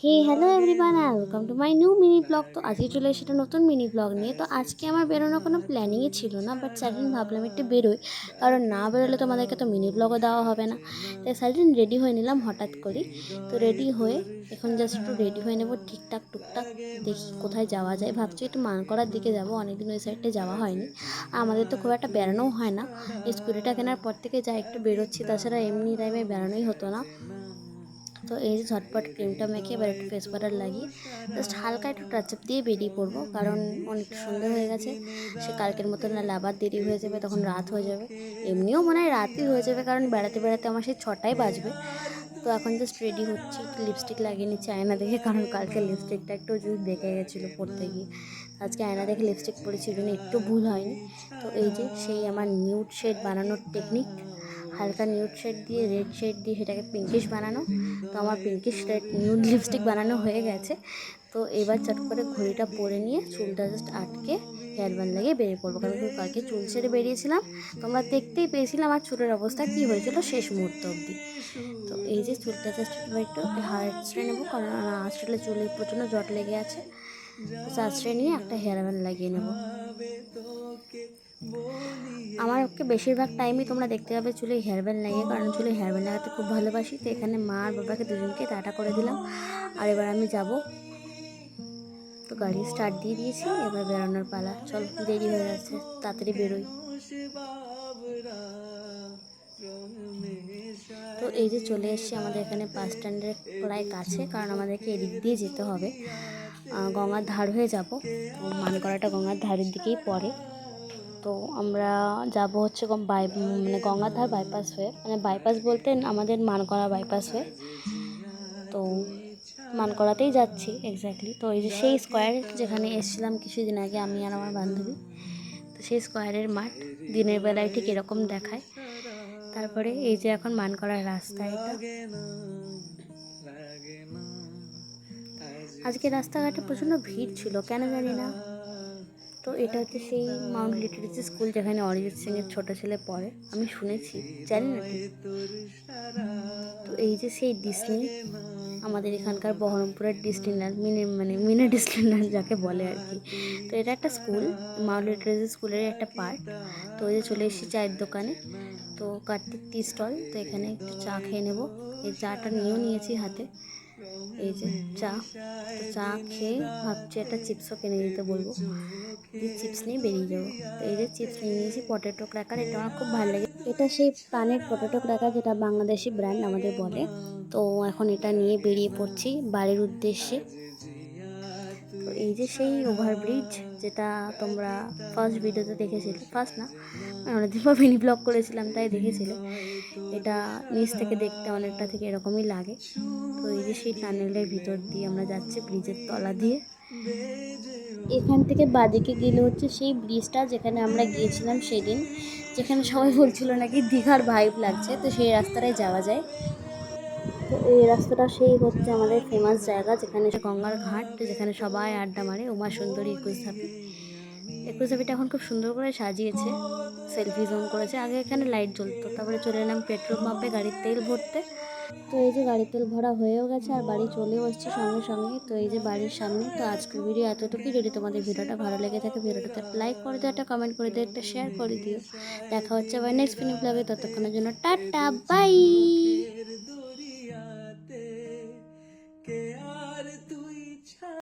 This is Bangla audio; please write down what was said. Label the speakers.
Speaker 1: Hey hello everyone welcome to my new mini blog. তো আজকে চলে এসেছে নতুন মিনি ব্লগ নিয়ে। তো আজকে আমার বেরোনোর কোনো প্ল্যানিংই ছিল না, বাট সাডেন ভাবলাম একটু বেরোই, কারণ না বেরোলে তোমাদেরকে তো মিনি ব্লগও দেওয়া হবে না। তাই সাডেন রেডি হয়ে নিলাম হঠাৎ করেই। তো রেডি হয়ে এখন জাস্ট একটু রেডি হয়ে নেবো ঠিকঠাক টুকটাক, দেখি কোথায় যাওয়া যায়। ভাবছি একটু মানকড়ার দিকে যাবো, অনেকদিন ওই সাইডটা যাওয়া হয়নি। আর আমাদের তো খুব একটা বেড়ানোও হয় না, এই স্কুটিটা কেনার পর থেকে যা একটু বেরোচ্ছি, তাছাড়া এমনি টাইমে বেড়ানোই হতো না। তো এই যে ঝটপট ক্রিমটা মেখে এবার একটু ফেস পাউডার লাগিয়ে জাস্ট হালকা একটু টাচআপ দিয়ে বেরিয়ে পড়বো, কারণ অনেক সন্ধ্যা হয়ে গেছে। সে কালকের মতো না আবার দেরি হয়ে যাবে, তখন রাত হয়ে যাবে। এমনিও মনে হয় রাতই হয়ে যাবে, কারণ বেড়াতে বেড়াতে আমার সেই 6টাই বাজবে। তো এখন জাস্ট রেডি হচ্ছি, একটু লিপস্টিক লাগিয়ে নিচ্ছি আয়না দেখে, কারণ কালকে লিপস্টিকটা একটু যদি দেখে গেছিলো পড়তে গিয়ে। আজকে আয়না দেখে লিপস্টিক পরেছি, ওই জন্য একটু ভুল হয়নি। তো এই যে সেই আমার নিউড শেড বানানোর টেকনিক, হালকা নিউড শেড দিয়ে রেড শেড দিয়ে সেটাকে পিঙ্কিশ বানানো। তো আমার পিঙ্কিশ রেড নিউড লিপস্টিক বানানো হয়ে গেছে। তো এবার চট করে ঘড়িটা পরে নিয়ে চুলটা জাস্ট আটকে হেয়ার ব্যান্ড লাগিয়ে বেরিয়ে পড়বো, কারণ কালকে চুল ছেড়ে বেরিয়েছিলাম, তোমরা দেখতেই পেয়েছিলাম আমার চুলের অবস্থা কী হয়েছিল শেষ মুহূর্ত অবধি। তো এই যে চুলটা জাস্ট একটু আঁচড়ে নেবো, কারণ আঁচড়লে চুলে প্রচণ্ড জট লেগে আছে। তো আঁচড়ে নিয়ে একটা হেয়ার ব্যান্ড লাগিয়ে নেবো। আমাকে বেশিরভাগ টাইমই তোমরা দেখতে পাবে চুলে হেয়ার ব্যান্ড লাগিয়ে, কারণ চুলে হেয়ার ব্যান্ড লাগাতে খুব ভালোবাসি। তো এখানে মা আর বাবাকে দুজনকে টাটা করে দিলাম, আর এবার আমি যাব। তো গাড়ি স্টার্ট দিয়ে দিয়েছি, এবার বেরোনোর পালা। চল, দেরি হয়ে যাচ্ছে, তাড়াতাড়ি বেরোই। তো এই যে চলে এসেছি আমাদের এখানে বাস স্ট্যান্ডের প্রায় কাছে, কারণ আমাদেরকে এদিক দিয়ে যেতে হবে, গঙ্গার ধার হয়ে যাব। তো মানকড়াটা গঙ্গার ধারের দিকেই পড়ে। তো আমরা যাব হচ্ছে মানে গঙ্গার ধার বাইপাস হয়ে, মানে বাইপাস বলতে আমাদের মানকড়া বাইপাস হয়ে। তো মানকড়াতেই যাচ্ছি এক্স্যাক্টলি। তো এই যে সেই স্কোয়ার যেখানে এসেছিলাম কিছুদিন আগে আমি আর আমার বান্ধবী, তো সেই স্কোয়ারের মাঠ দিনের বেলায় ঠিক এরকম দেখায়। তারপরে এই যে এখন মানকড়ার রাস্তা, এটা আজকে রাস্তাঘাটে প্রচণ্ড ভিড় ছিল, কেন জানি না। তো এটা হচ্ছে সেই মাউন্ট লিটারেসি স্কুল যেখানে অরিজিৎ সিংয়ের ছোটো ছেলে পড়ে, আমি শুনেছি, জানি না ঠিক। তো এই যে সেই ডিসনি, আমাদের এখানকার বহরমপুরের ডিসনিল্যান্ড, মিনি ডিসনিল্যান্ড যাকে বলে আর কি। তো এটা একটা স্কুল, মাউন্ট লিটারেসি স্কুলের একটা পার্ট। তো এই যে চলে এসেছি চায়ের দোকানে, তো কার্তিক টি স্টল। তো এখানে একটু চা খেয়ে নেবো, এই চাটা নিয়েও নিয়েছি হাতে। এই যে চা, তো চা খেয়ে ভাবছি একটা চিপসও কিনে দিতে বলবো, দিয়ে চিপস নিয়ে বেরিয়ে যাবো। তো এই যে চিপস নিয়ে নিয়েছি পটেটো ক্র্যাকার, এটা আমার খুব ভালো লাগে। এটা সেই প্রাণের পটেটো ক্র্যাকার, যেটা বাংলাদেশি ব্র্যান্ড আমাদের বলে। তো এখন এটা নিয়ে বেরিয়ে পড়ছি বাড়ির উদ্দেশ্যে। তো এই যে সেই ওভারব্রিজ, যেটা তোমরা ফার্স্ট ভিডিওতে দেখেছিলে, ফার্স্ট না, অনেকদিন পর মিনি ব্লগ করেছিলাম তাই দেখেছিলে। এটা নিচ থেকে দেখতে অনেকটা থেকে এরকমই লাগে। তো এই যে সেই টানেলের ভিতর দিয়ে আমরা যাচ্ছি, ব্রিজের তলা দিয়ে। এখান থেকে বাদিকে গেলে হচ্ছে সেই ব্রিজটা যেখানে আমরা গিয়েছিলাম সেদিন, যেখানে সবাই বলছিল নাকি দীঘার ভাইব লাগছে। তো সেই রাস্তাটায় যাওয়া যায়। তো এই রাস্তাটা সেই হচ্ছে আমাদের ফেমাস জায়গা, যেখানে গঙ্গার ঘাট, যেখানে সবাই আড্ডা মারে। উমা সুন্দরী 21 ধাপি, 21 ধাপিটা এখন খুব সুন্দর করে সাজিয়েছে, সেলফি জোন করেছে। আগে এখানে লাইট জ্বলতো। তারপরে চলে এলাম পেট্রোল পাম্পে গাড়ির তেল ভরতে। তো এই যে গাড়ির তেল ভরা হয়েও গেছে, আর বাড়ি চলেও এসেছি সঙ্গে সঙ্গে। তো এই যে বাড়ির সামনে। তো আজকের ভিডিও এতটুকুই। যদি তোমাদের ভিডিওটা ভালো লেগে থাকে, ভিডিওটাতে একটা লাইক করে দিও, একটা কমেন্ট করে দিও, একটা শেয়ার করে দিও। দেখা হচ্ছে আবার নেক্সট মিনি ব্লগে, ততক্ষণের জন্য টাটা বাই।